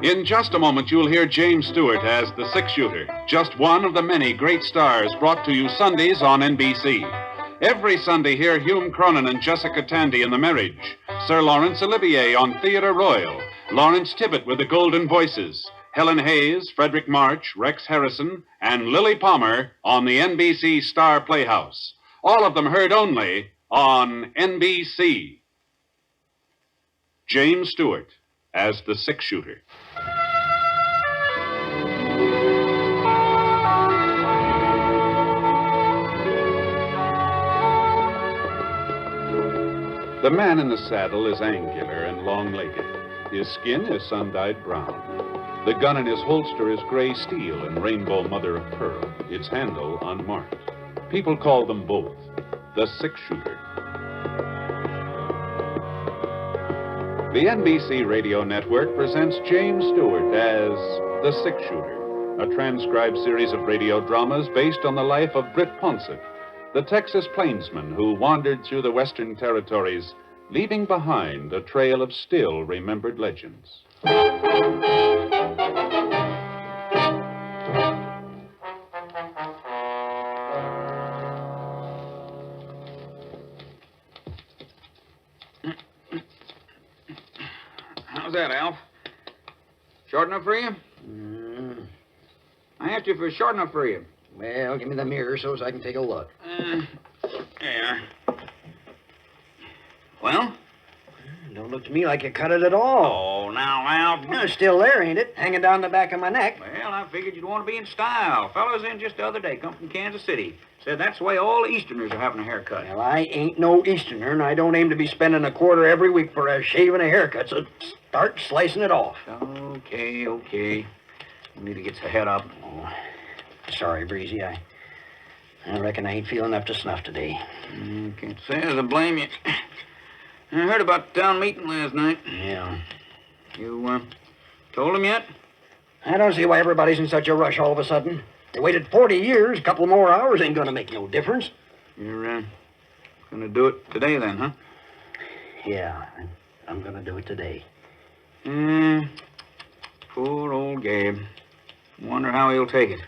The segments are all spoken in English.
In just a moment, you'll hear James Stewart as the six-shooter, just one of the many great stars brought to you Sundays on NBC. Every Sunday, hear Hume Cronin and Jessica Tandy in The Marriage, Sir Laurence Olivier on Theatre Royal, Lawrence Tibbett with the Golden Voices, Helen Hayes, Frederick March, Rex Harrison, and Lily Palmer on the NBC Star Playhouse. All of them heard only on NBC. James Stewart as the six-shooter. The man in the saddle is angular and long-legged. His skin is sun-dyed brown. The gun in his holster is gray steel and rainbow mother of pearl, its handle unmarked. People call them both the six-shooter. The NBC Radio Network presents James Stewart as the six-shooter, a transcribed series of radio dramas based on the life of Britt Ponset, the Texas plainsman who wandered through the Western Territories, leaving behind a trail of still-remembered legends. How's that, Alf? Short enough for you? I asked you if it was short enough for you. Well, give me the mirror so I can take a look. There. Well? Don't look to me like you cut it at all. Oh, now, Alf. It's still there, ain't it? Hanging down the back of my neck. Well, I figured you'd want to be in style. Fellas in just the other day, come from Kansas City. Said that's the way all the Easterners are having a haircut. Well, I ain't no Easterner, and I don't aim to be spending a quarter every week for a shave and a haircut, so start slicing it off. Okay. You need to get your head up. Oh, sorry, Breezy. I reckon I ain't feeling up to snuff today. Can't say as I blame you. I heard about the town meeting last night. Yeah. You, told him yet? I don't see why everybody's in such a rush all of a sudden. They waited 40 years. A couple more hours ain't gonna make no difference. You're, gonna do it today then, huh? Yeah, I'm gonna do it today. Poor old Gabe. Wonder how he'll take it.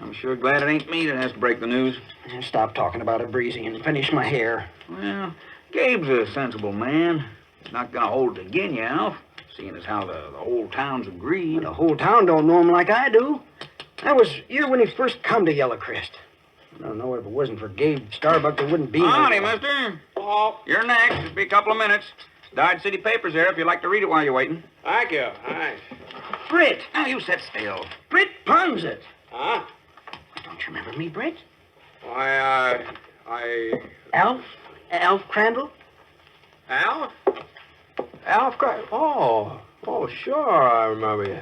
I'm sure glad it ain't me that has to break the news. Stop talking about it, Breezy, and finish my hair. Well, Gabe's a sensible man. He's not gonna hold it again you, Alf, seeing as how the whole town's agreed. The whole town don't know him like I do. That was here when he first come to Yellow Crest. I don't know if it wasn't for Gabe Starbuck, there wouldn't be Howdy, mister. Oh, you're next. It'll be a couple of minutes. Dodge City papers there if you'd like to read it while you're waiting. Thank you. Hi. Britt! Now, you sit still. Britt Ponset! Huh? Don't you remember me, Britt? Why, Alf Crandall? Alf? Alf Crandall? Oh, sure, I remember you.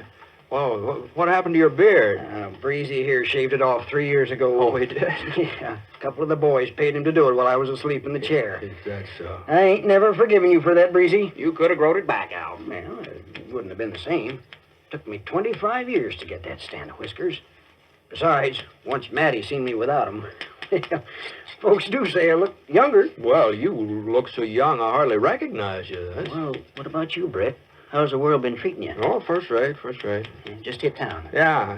Well, what happened to your beard? Breezy here shaved it off 3 years ago. Oh, he did? Yeah. A couple of the boys paid him to do it while I was asleep in the chair. Is that so? I ain't never forgiven you for that, Breezy. You could have growed it back, Alf. Well, it wouldn't have been the same. Took me 25 years to get that stand of whiskers. Besides, once Maddie seen me without 'em, folks do say I look younger. Well, you look so young, I hardly recognize you. Well, what about you, Britt? How's the world been treating you? Oh, first rate. Just hit town. Yeah.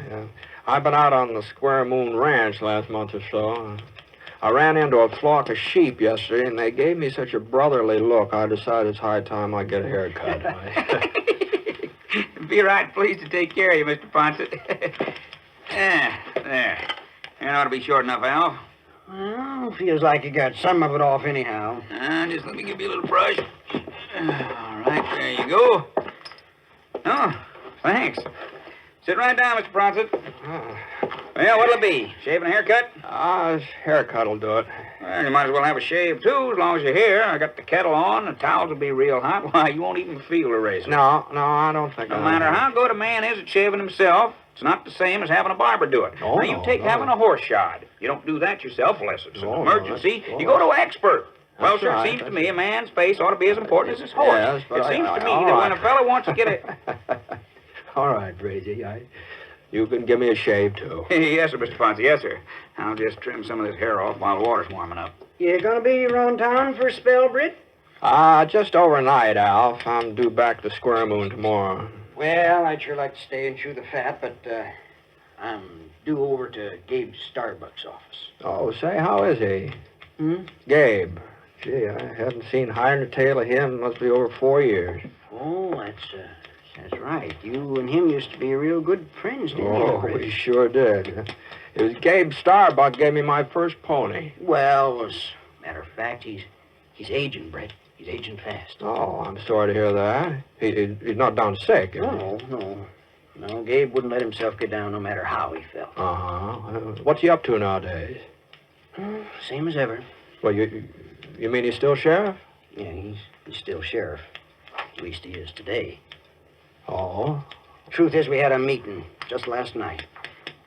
I've been out on the Square Moon Ranch last month or so. I ran into a flock of sheep yesterday, and they gave me such a brotherly look, I decided it's high time I get a haircut. Be right pleased to take care of you, Mr. Ponset. There. That ought to be short enough, Alf. Well, feels like you got some of it off anyhow. Just let me give you a little brush. All right, there you go. Oh, thanks. Sit right down, Mr. Ponset. Well, what'll it be? Shave and a haircut? This haircut will do it. Well, you might as well have a shave, too, as long as you're here. I got the kettle on. The towels will be real hot. Why, you won't even feel the razor. No, I don't think No matter how good a man is at shaving himself, it's not the same as having a barber do it. Oh, now, you take having a horse shod. You don't do that yourself unless it's an emergency. You go to an expert. Well, sir, it seems to me a man's face ought to be as important as his horse. Yes, but it seems to me that when a fellow wants to get a... All right, Breezy. You can give me a shave, too. Yes, sir, Mr. Ponset. Yes, sir. I'll just trim some of this hair off while the water's warming up. You gonna be around town for a spell, Britt? Just overnight, Alf. I'm due back to Square Moon tomorrow. Well, I'd sure like to stay and chew the fat, but I'm due over to Gabe Starbuck's office. Oh, say, how is he? Hmm? Gabe. Gee, I haven't seen hide nor tail of him. Must be over 4 years. Oh, that's right. You and him used to be real good friends, didn't you? Oh, we sure did. It was Gabe Starbuck gave me my first pony. Well, as a matter of fact, he's aging, Britt. He's aging fast. Oh, I'm sorry to hear that. He's not down sick, is he? No, Gabe wouldn't let himself get down no matter how he felt. Uh-huh. What's he up to nowadays? Same as ever. Well, you mean he's still sheriff? Yeah, he's still sheriff. At least he is today. Oh? Truth is, we had a meeting just last night.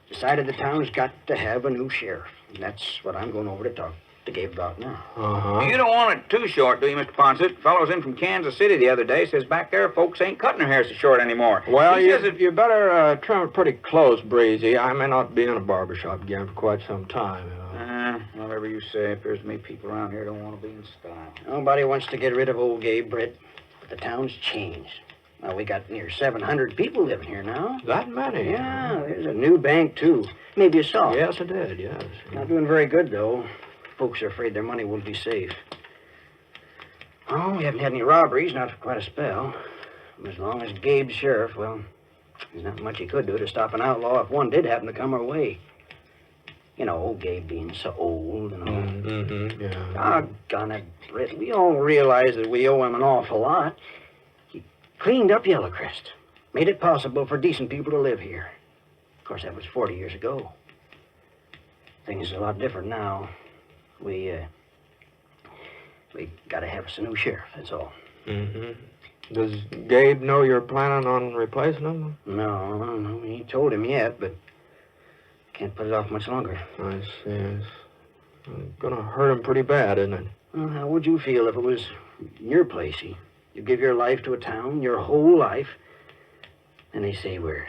Decided the town's got to have a new sheriff. And that's what I'm going over to talk to Gabe about now. Uh-huh. You don't want it too short, do you, Mr. Ponset? Fellow's in from Kansas City the other day. Says back there folks ain't cutting their hair so short anymore. Well, He says that- you better trim it pretty close, Breezy. I may not be in a barbershop again for quite some time, you know. Whatever you say. Appears to me people around here don't want to be in style. Nobody wants to get rid of old Gabe, Britt. But the town's changed. Well, we got near 700 people living here now. That many? Yeah, there's a new bank, too. Maybe you saw it. Yes, I did, yes. Not doing very good, though. Folks are afraid their money won't be safe. Oh, we haven't had any robberies, not for quite a spell. As long as Gabe's sheriff, well, there's not much he could do to stop an outlaw if one did happen to come our way. You know, old Gabe being so old and all. Mm-hmm, yeah. Doggone it, Britt. We all realize that we owe him an awful lot. He cleaned up Yellow Crest. Made it possible for decent people to live here. Of course, that was 40 years ago. Things are a lot different now. We gotta have us a new sheriff, that's all. Mm-hmm. Does Gabe know you're planning on replacing him? No, we ain't told him yet, but can't put it off much longer. I see. It's gonna hurt him pretty bad, isn't it? Well, how would you feel if it was in your place? You give your life to a town, your whole life, and they say, we're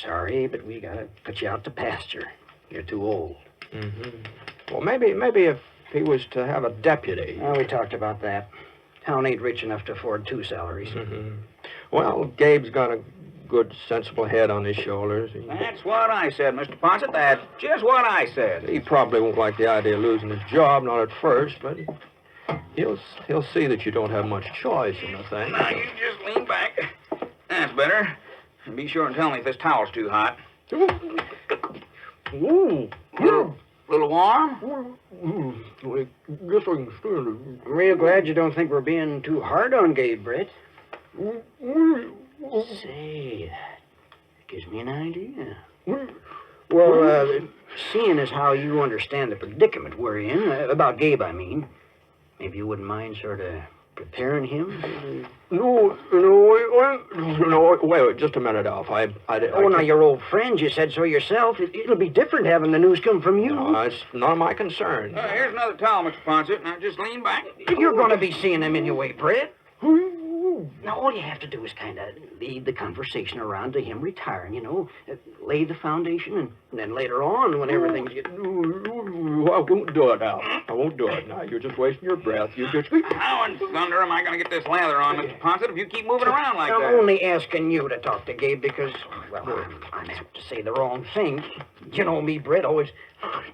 sorry, but we gotta put you out to pasture. You're too old. Mm-hmm. Well, maybe if he was to have a deputy. Well, we talked about that. Town ain't rich enough to afford 2 salaries. Mm-hmm. Well, Gabe's got a good, sensible head on his shoulders. That's what I said, Mr. Ponset. That's just what I said. He probably won't like the idea of losing his job, not at first, but he'll see that you don't have much choice in the thing. Now, you just lean back. That's better. And be sure and tell me if this towel's too hot. Ooh. Little warm? I guess I can stand it. I'm real glad you don't think we're being too hard on Gabe, Britt. Say, that gives me an idea. Well, seeing as how you understand the predicament we're in, about Gabe, I mean, maybe you wouldn't mind sort of preparing him? No, wait, just a minute, Alf. Now, your old friend, you said so yourself. It'll be different having the news come from you. No, it's none of my concern. Here's another towel, Mr. Ponset. Now, just lean back. You're going to be seeing him anyway, Britt. Now, all you have to do is kind of lead the conversation around to him retiring, you know, lay the foundation, and then later on, when everything's getting... I won't do it, Al. I won't do it. Now, you're just wasting your breath. You just... How in thunder am I going to get this lather on, Mr. Ponset, if you keep moving around like I'm that? only asking you to talk to Gabe because, well, I'm apt to say the wrong thing. You know me, Britt, always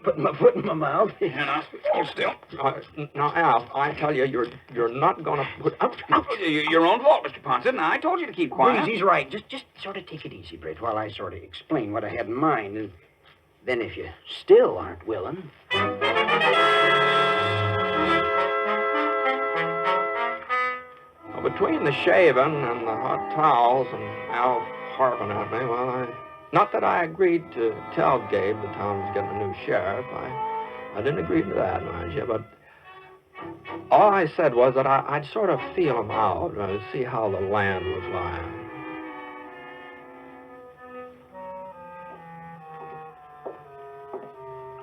putting my foot in my mouth. And I'll hold still. Now, Al, I tell you, you're not going to put... Your own fault, Mr. Ponset. Now, I told you to keep quiet. Please, he's right. Just sort of take it easy, Britt, while I sort of explain what I had in mind. And then if you still aren't willing... Well, between the shaving and the hot towels and Al harping at me, well, not that I agreed to tell Gabe the town was getting a new sheriff. I didn't agree to that, mind you, but all I said was that I'd sort of feel him out, see how the land was lying.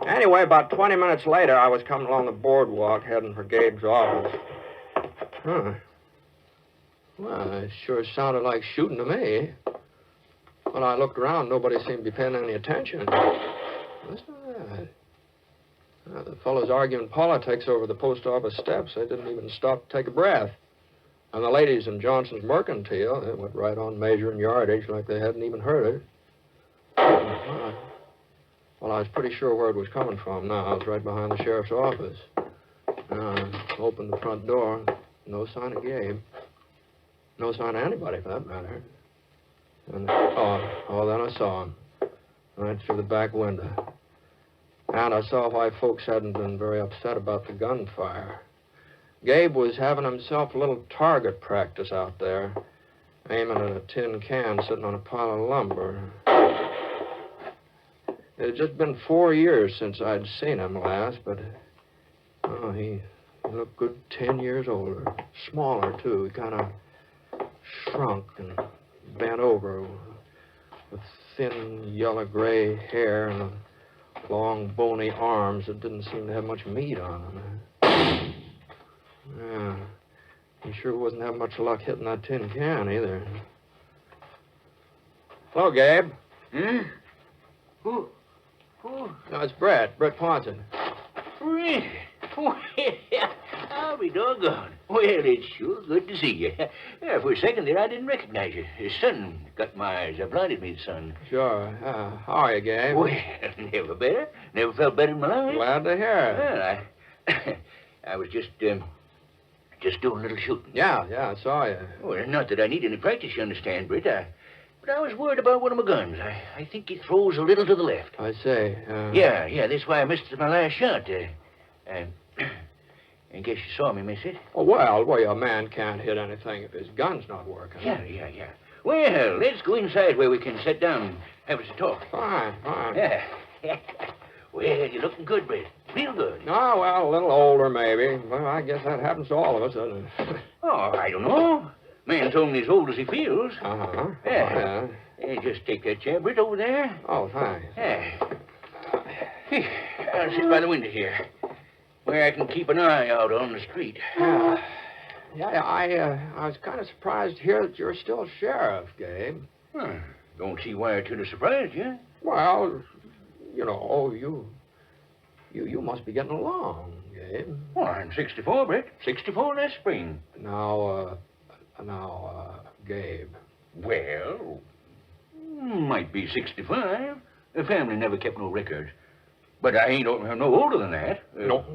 Anyway, about 20 minutes later, I was coming along the boardwalk heading for Gabe's office. Huh. Well, it sure sounded like shooting to me. When I looked around, nobody seemed to be paying any attention. Listen to that. The fellows arguing politics over the post office steps. They didn't even stop to take a breath. And the ladies in Johnson's Mercantile, they went right on measuring yardage like they hadn't even heard it. Well, I was pretty sure where it was coming from now. I was right behind the sheriff's office. I opened the front door. No sign of Gabe. No sign of anybody, for that matter. And, then I saw him. Right through the back window. And I saw why folks hadn't been very upset about the gunfire. Gabe was having himself a little target practice out there, aiming at a tin can sitting on a pile of lumber. It had just been 4 years since I'd seen him last, but he looked good 10 years older. Smaller, too. He kind of shrunk and bent over with thin yellow gray hair and long bony arms that didn't seem to have much meat on them. Yeah, he sure wasn't having much luck hitting that tin can either. Hello, Gabe. Who? No, it's Britt Ponset. Britt. Well, I'll be doggone. Well, it's sure good to see you. Yeah, for a second there, I didn't recognize you. The sun got my eyes. It blinded me, the sun. Sure. How are you, Gabe? Well, never better. Never felt better in my life. Glad to hear it. Well, I was just doing a little shooting. Yeah, I saw you. Well, not that I need any practice, you understand, Britt. But I was worried about one of my guns. I think it throws a little to the left. I say. Yeah, that's why I missed my last shot. I guess you saw me miss it. Oh, well, a man can't hit anything if his gun's not working. Yeah. Well, let's go inside where we can sit down and have us a talk. Fine. Yeah. Well, you're looking good, Britt. Real good. Oh, well, a little older, maybe. Well, I guess that happens to all of us, doesn't it? Oh, I don't know. Man's only as old as he feels. Uh-huh. Yeah. Just take that chair, Britt, over there. Oh, thanks. Yeah. I'll sit by the window here, where I can keep an eye out on the street. Yeah, I was kind of surprised to hear that you're still sheriff, Gabe. Don't see why it should have surprised you. Well, you must be getting along, Gabe. Well, I'm 64, Britt. 64 this spring. Now, Gabe. Well, might be 65. The family never kept no records. But I ain't no older than that. No.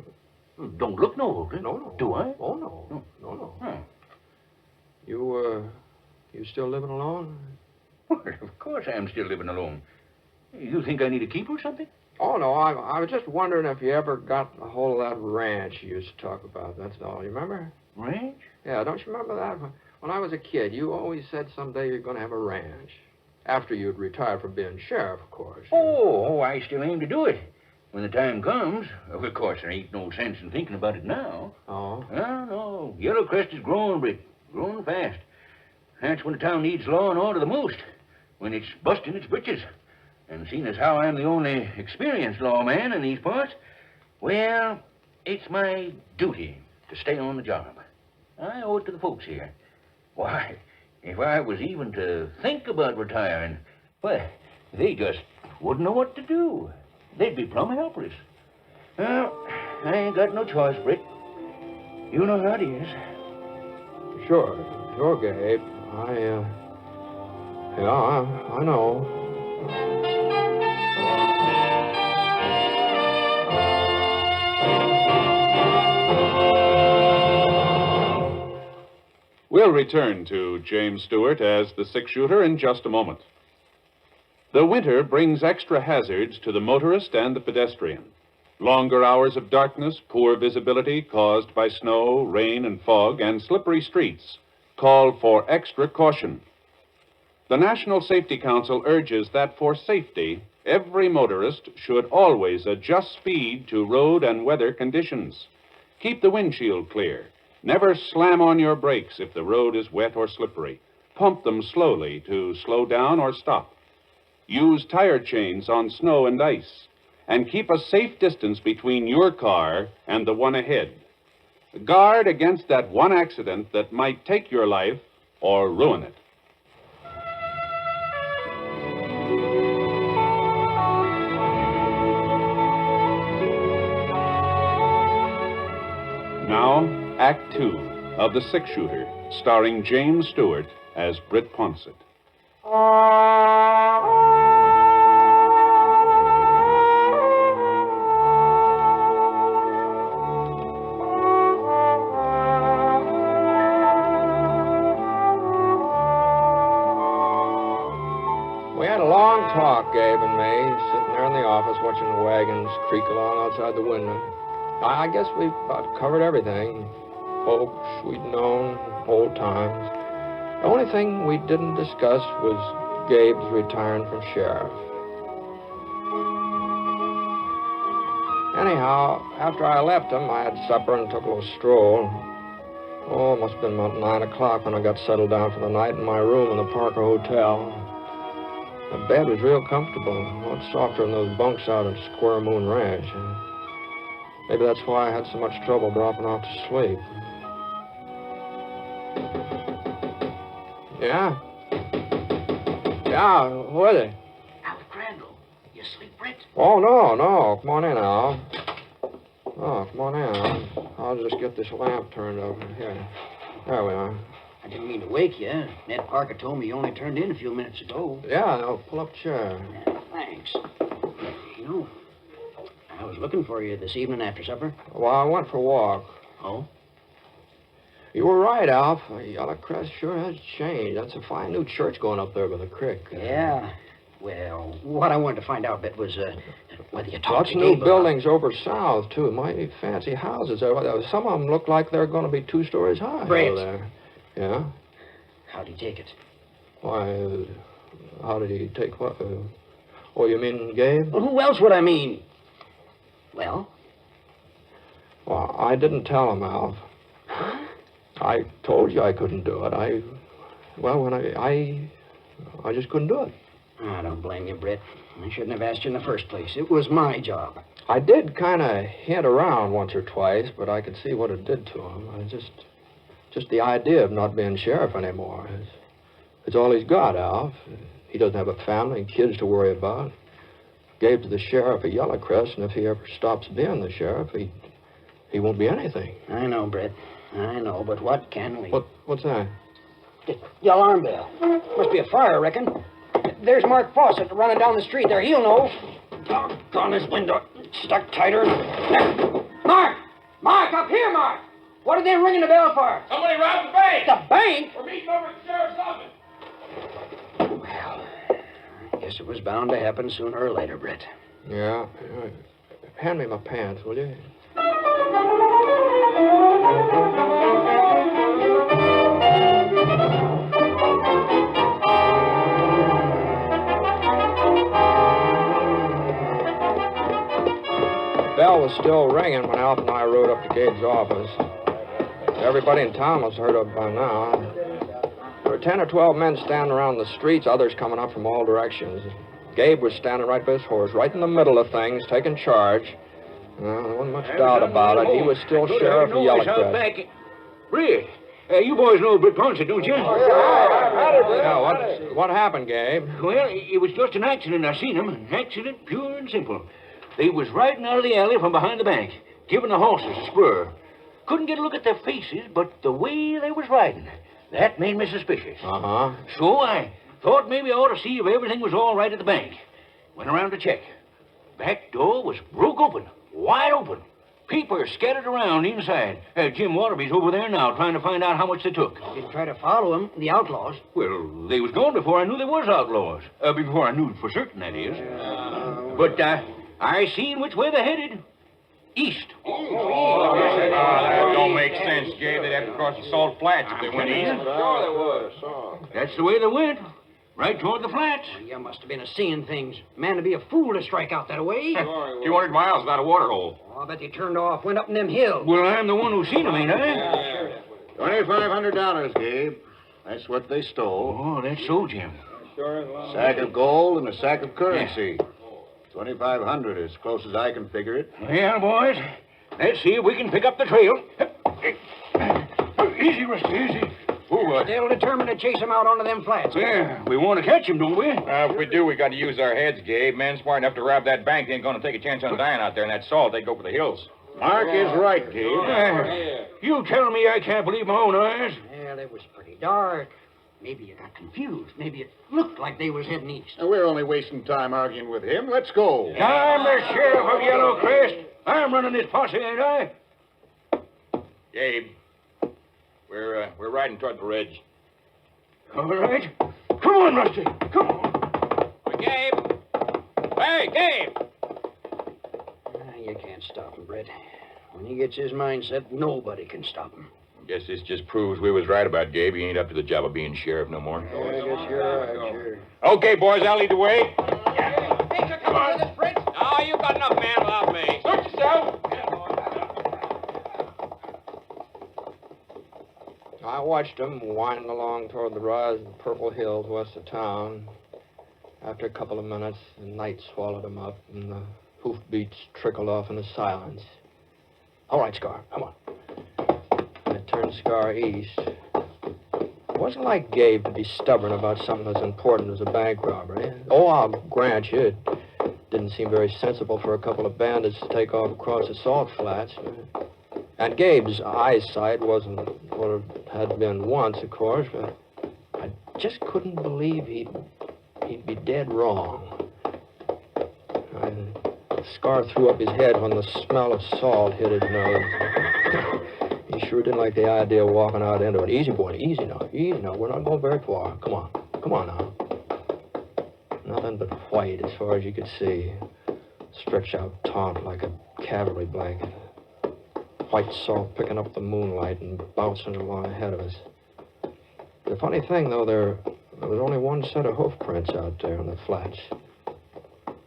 Don't look no older. No. Do I? Oh, no. No. Huh. You still living alone? Well, of course I'm still living alone. You think I need a keeper or something? Oh, no, I was just wondering if you ever got a hold of that ranch you used to talk about, that's all. You remember? Ranch? Yeah, don't you remember that? When I was a kid, you always said someday you're going to have a ranch. After you'd retired from being sheriff, of course. Oh, I still aim to do it. When the time comes. Of course, there ain't no sense in thinking about it now. Oh? No. Yellow Crest is growing, Britt. Growing fast. That's when the town needs law and order the most. When it's busting its britches. And seeing as how I'm the only experienced lawman in these parts, well, it's my duty to stay on the job. I owe it to the folks here. Why, if I was even to think about retiring, well, they just wouldn't know what to do. They'd be plumb helpless. Well, I ain't got no choice, Britt. You know how it is. Sure, Gabe. I know. We'll return to James Stewart as the six-shooter in just a moment. The winter brings extra hazards to the motorist and the pedestrian. Longer hours of darkness, poor visibility caused by snow, rain, and fog, and slippery streets call for extra caution. The National Safety Council urges that for safety, every motorist should always adjust speed to road and weather conditions. Keep the windshield clear. Never slam on your brakes if the road is wet or slippery. Pump them slowly to slow down or stop. Use tire chains on snow and ice. And keep a safe distance between your car and the one ahead. Guard against that one accident that might take your life or ruin it. Now, Act 2. of The Six Shooter, starring James Stewart as Britt Ponset. We had a long talk, Gabe and me, sitting there in the office watching the wagons creak along outside the window. I guess we about covered everything. Folks we'd known, old times. The only thing we didn't discuss was Gabe's retiring from sheriff. Anyhow, after I left him, I had supper and took a little stroll. Oh, it must have been about 9 o'clock when I got settled down for the night in my room in the Parker Hotel. The bed was real comfortable, a lot softer than those bunks out at Square Moon Ranch. Maybe that's why I had so much trouble dropping off to sleep. Yeah? Yeah, who is it? Al Crandall. You asleep, Britt? Oh, no. Come on in, Al. Oh, come on in. I'll just get this lamp turned over here. There we are. I didn't mean to wake you. Ned Parker told me you only turned in a few minutes ago. Yeah, I'll pull up a chair. Yeah, thanks. You know, I was looking for you this evening after supper. Well, I went for a walk. Oh? You were right, Alf. Yellow Crest sure has changed. That's a fine new church going up there by the creek. Yeah. Well, what I wanted to find out, Bit, was whether you talked Lots to of new Gabe buildings over south, too. Mighty fancy houses. Some of them look like they're going to be 2 stories high Brett. over there. Yeah? How'd he take it? Why, how did he take what? Oh, you mean Gabe? Well, who else would I mean? Well? Well, I didn't tell him, Alf. I told you I couldn't do it. I just couldn't do it. I don't blame you, Britt. I shouldn't have asked you in the first place. It was my job. I did kind of hint around once or twice, but I could see what it did to him. Just the idea of not being sheriff anymore. It's all he's got, Alf. He doesn't have a family and kids to worry about. Gabe's the sheriff of Yellow Crest, and if he ever stops being the sheriff, he won't be anything. I know, Britt. I know, but what can we... What's that? The alarm bell. Must be a fire, I reckon. There's Mark Fawcett running down the street there. He'll know. Doggone his window. Stuck tighter. There. Mark! Mark, up here, Mark! What are they ringing the bell for? Somebody robbed the bank. The bank? We're meeting over at the sheriff's office. Well, I guess it was bound to happen sooner or later, Britt. Yeah. Hand me my pants, will you? The bell was still ringing when Alf and I rode up to Gabe's office. Everybody in town must have heard of it by now. There were 10 or 12 men standing around the streets, others coming up from all directions. Gabe was standing right by his horse, right in the middle of things, taking charge. Well, there wasn't much doubt about it. He was still sheriff of Yellow Crest. Britt, you boys know Britt Ponset, don't you? Yeah, what happened, Gabe? Well, it was just an accident. I seen him. An accident, pure and simple. They was riding out of the alley from behind the bank, giving the horses a spur. Couldn't get a look at their faces, but the way they was riding, that made me suspicious. Uh-huh. So I thought maybe I ought to see if everything was all right at the bank. Went around to check. Back door was broke open, wide open. People scattered around inside. Jim Waterby's over there now trying to find out how much they took. Didn't try to follow them, the outlaws. Well, they was gone before I knew they was outlaws. Before I knew for certain, that is. But I seen which way they headed. East. That don't make sense, Gabe. They'd have to cross the Salt Flats if they went east. Sure they would. That's the way they went. Right toward the flats. You must have been seeing things. Man, to be a fool to strike out that way. 200 miles without a water hole. Oh, I bet they turned off, went up in them hills. Well, I'm the one who seen them, ain't I? $2,500, Gabe. That's what they stole. Oh, that's so, Jim. Sack of gold and a sack of currency. 2,500 as close as I can figure it. Yeah, boys. Let's see if we can pick up the trail. Easy, Rusty, easy. Still determined to chase them out onto them flats. Yeah, we want to catch him, don't we? If we do, we got to use our heads, Gabe. Men smart enough to rob that bank ain't going to take a chance on dying out there in that salt. They go for the hills. Mark is right, Gabe. You tell me I can't believe my own eyes. Well, it was pretty dark. Maybe you got confused. Maybe it looked like they was heading east. Now, we're only wasting time arguing with him. Let's go. I'm the sheriff of Yellow Crest. I'm running this posse, ain't I? Gabe, we're riding toward the ridge. All right. Come on, Rusty. Come on. Gabe! Hey, Gabe! You can't stop him, Britt. When he gets his mind set, nobody can stop him. Guess this just proves we was right about Gabe. He ain't up to the job of being sheriff no more. I guess you're right, sure. Okay, boys, I'll lead the way. Hey, come on. This, Britt. No, you got enough man without me. Sort yourself. I watched them winding along toward the rise of the purple hills west of town. After a couple of minutes, the night swallowed them up, and the hoofbeats trickled off into silence. All right, Scar, come on. I turned Scar east. It wasn't like Gabe to be stubborn about something as important as a bank robbery. Oh, I'll grant you, it didn't seem very sensible for a couple of bandits to take off across the salt flats. And Gabe's eyesight wasn't what it had been once, of course, but I just couldn't believe he'd be dead wrong. Scar threw up his head when the smell of salt hit his nose. He sure didn't like the idea of walking out into it. Easy, boy, easy now, easy now. We're not going very far. Come on now. Nothing but white as far as you could see. Stretched out taut like a cavalry blanket. White salt picking up the moonlight and bouncing along ahead of us. The funny thing, though, there was only one set of hoof prints out there on the flats.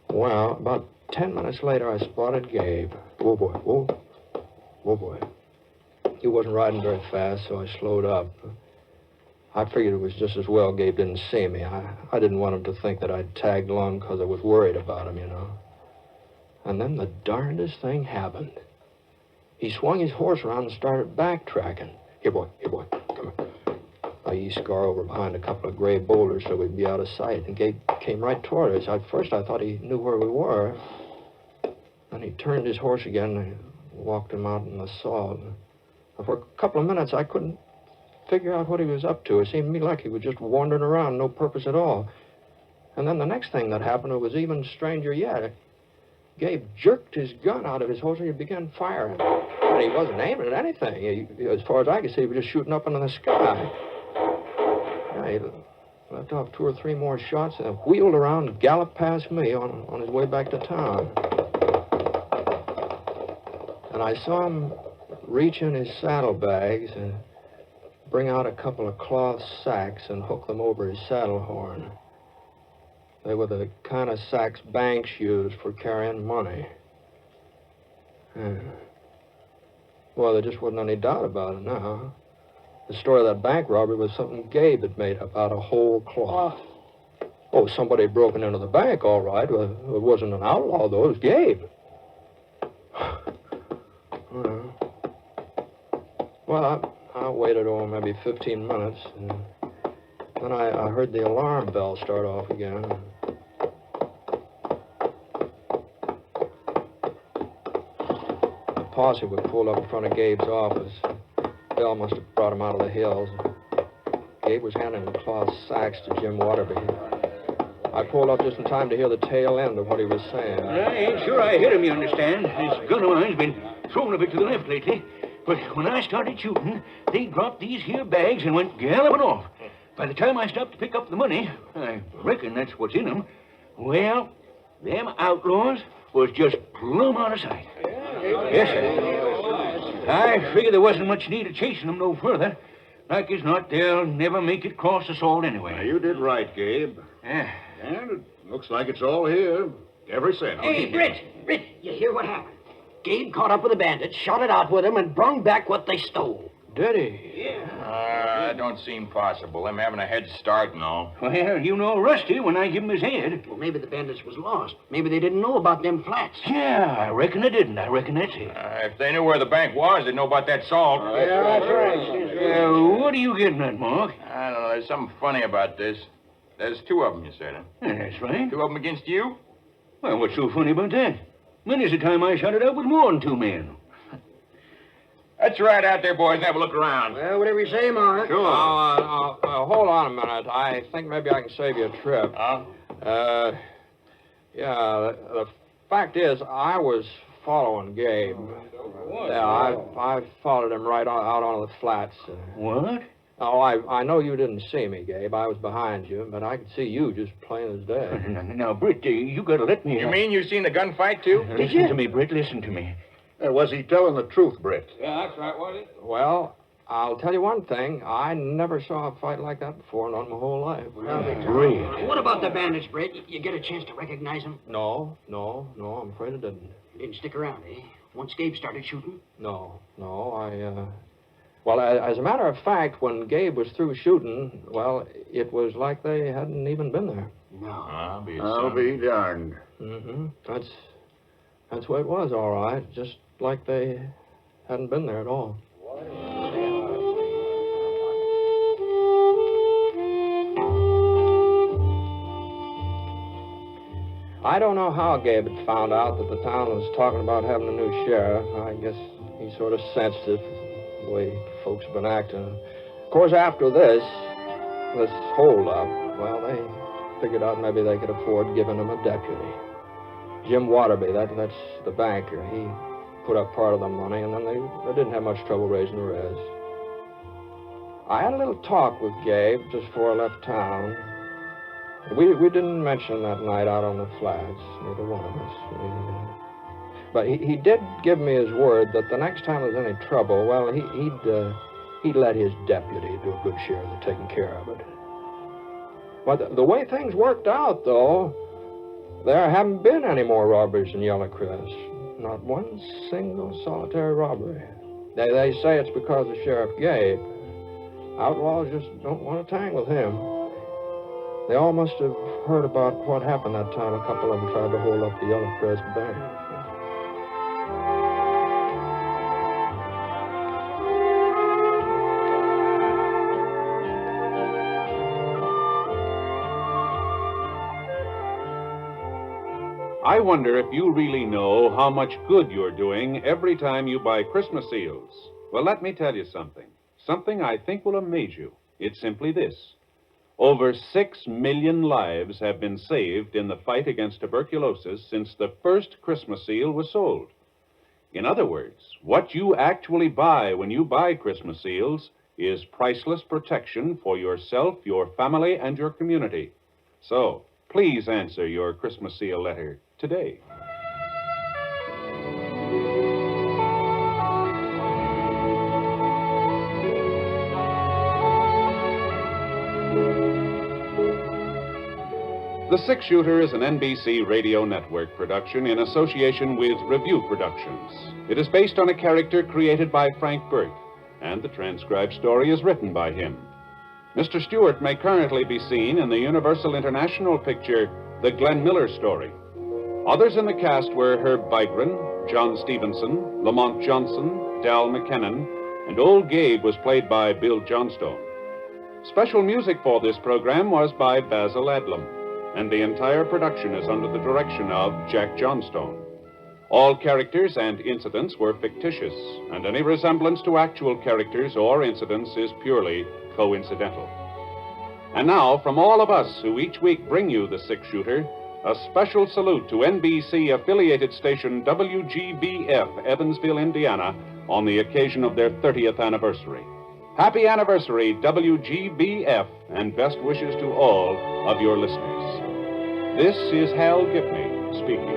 Well, about 10 minutes later, I spotted Gabe. Whoa, boy, whoa, boy. He wasn't riding very fast, so I slowed up. I figured it was just as well Gabe didn't see me. I didn't want him to think that I'd tagged along because I was worried about him, you know. And then the darndest thing happened. He swung his horse around and started backtracking. Here, boy, come on. I eased Scar over behind a couple of gray boulders so we'd be out of sight, and Gabe came right toward us. At first, I thought he knew where we were. Then he turned his horse again and walked him out in the salt. For a couple of minutes, I couldn't figure out what he was up to. It seemed to me like he was just wandering around, no purpose at all. And then the next thing that happened was even stranger yet. Gabe jerked his gun out of his holster and he began firing. But he wasn't aiming at anything. As far as I could see, he was just shooting up into the sky. Yeah, he left off 2 or 3 more shots and wheeled around and galloped past me on his way back to town. And I saw him reach in his saddlebags and bring out a couple of cloth sacks and hook them over his saddle horn. They were the kind of sacks banks used for carrying money. Well, there just wasn't any doubt about it now. The story of that bank robbery was something Gabe had made up out of whole cloth. Oh, somebody had broken into the bank, all right. Well, it wasn't an outlaw, though. It was Gabe. Well, I waited maybe 15 minutes, and then I heard the alarm bell start off again. The posse would pull up in front of Gabe's office. Bell must have brought him out of the hills. Gabe was handing the cloth sacks to Jim Waterby. I pulled up just in time to hear the tail end of what he was saying. I ain't sure I hit him, you understand. This gun of mine's been thrown a bit to the left lately. But when I started shooting, they dropped these here bags and went galloping off. By the time I stopped to pick up the money, I reckon that's what's in them, well, them outlaws was just plumb out of sight. Yes, sir. I figured there wasn't much need of chasing them no further. Like as not, they'll never make it cross the salt anyway. Now, you did right, Gabe. Yeah. And it looks like it's all here. Every cent. Hey, Britt, you hear what happened? Gabe caught up with the bandits, shot it out with them, and brung back what they stole. Did he? Yeah. That don't seem possible. Them having a head start and all. Well, you know Rusty when I give him his head. Well, maybe the bandits was lost. Maybe they didn't know about them flats. Yeah, I reckon they didn't. I reckon that's it. If they knew where the bank was, they'd know about that salt. Yeah, that's right. What are you getting at, Mark? I don't know. There's something funny about this. There's 2 of them, you said, huh? Yeah, that's right. 2 of them against you? Well, what's so funny about that? Many's the time I shot it out with more than 2 men. Let's ride out there, boys, and have a look around. Well, whatever you say, Ma. Sure. Hold on a minute. I think maybe I can save you a trip. Huh? The fact is, I was following Gabe. Yeah, I followed him right out on the flats. What? Oh, I know you didn't see me, Gabe. I was behind you, but I could see you just plain as day. Now, Britt, you gotta let me... You mean you seen the gunfight, too? Listen to me, Britt, listen to me. Was he telling the truth, Britt? Yeah, that's right, was it? Well, I'll tell you one thing. I never saw a fight like that before, not in my whole life. Britt. What about the bandits, Britt? You get a chance to recognize them? No, I'm afraid I didn't. You didn't stick around, eh? Once Gabe started shooting? No, Well, as a matter of fact, when Gabe was through shooting, well, it was like they hadn't even been there. No. I'll be darned. Mm-hmm. That's what it was, all right. Just like they hadn't been there at all. I don't know how Gabe had found out that the town was talking about having a new sheriff. I guess he sort of sensed it, the way folks have been acting. Of course, after this hold-up, well, they figured out maybe they could afford giving him a deputy. Jim Waterby, that's the banker. He put up part of the money, and then they didn't have much trouble raising the rest. I had a little talk with Gabe just before I left town. We didn't mention that night out on the flats, neither one of us. But he did give me his word that the next time there's any trouble, well, he'd let his deputy do a good share of the taking care of it. But the way things worked out, though, there haven't been any more robberies in Yellow Crest. Not one single solitary robbery. They say it's because of Sheriff Gabe. Outlaws just don't want to tangle with him. They all must have heard about what happened that time a couple of them tried to hold up the Yellow Crest bank. I wonder if you really know how much good you're doing every time you buy Christmas seals. Well, let me tell you something. Something I think will amaze you. It's simply this. Over 6 million lives have been saved in the fight against tuberculosis since the first Christmas seal was sold. In other words, what you actually buy when you buy Christmas seals is priceless protection for yourself, your family, and your community. So, please answer your Christmas seal letter today. The Six Shooter is an NBC Radio Network production in association with Review Productions. It is based on a character created by Frank Burt, and the transcribed story is written by him. Mr. Stewart may currently be seen in the Universal International picture, The Glenn Miller Story. Others in the cast were Herb Vigran, John Stevenson, Lamont Johnson, Dal McKinnon, and Old Gabe was played by Bill Johnstone. Special music for this program was by Basil Adlam, and the entire production is under the direction of Jack Johnstone. All characters and incidents were fictitious, and any resemblance to actual characters or incidents is purely coincidental. And now, from all of us who each week bring you the Six Shooter, a special salute to NBC-affiliated station WGBF, Evansville, Indiana, on the occasion of their 30th anniversary. Happy anniversary, WGBF, and best wishes to all of your listeners. This is Hal Gibney speaking.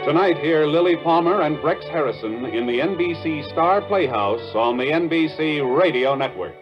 Tonight, hear Lily Palmer and Rex Harrison in the NBC Star Playhouse on the NBC Radio Network.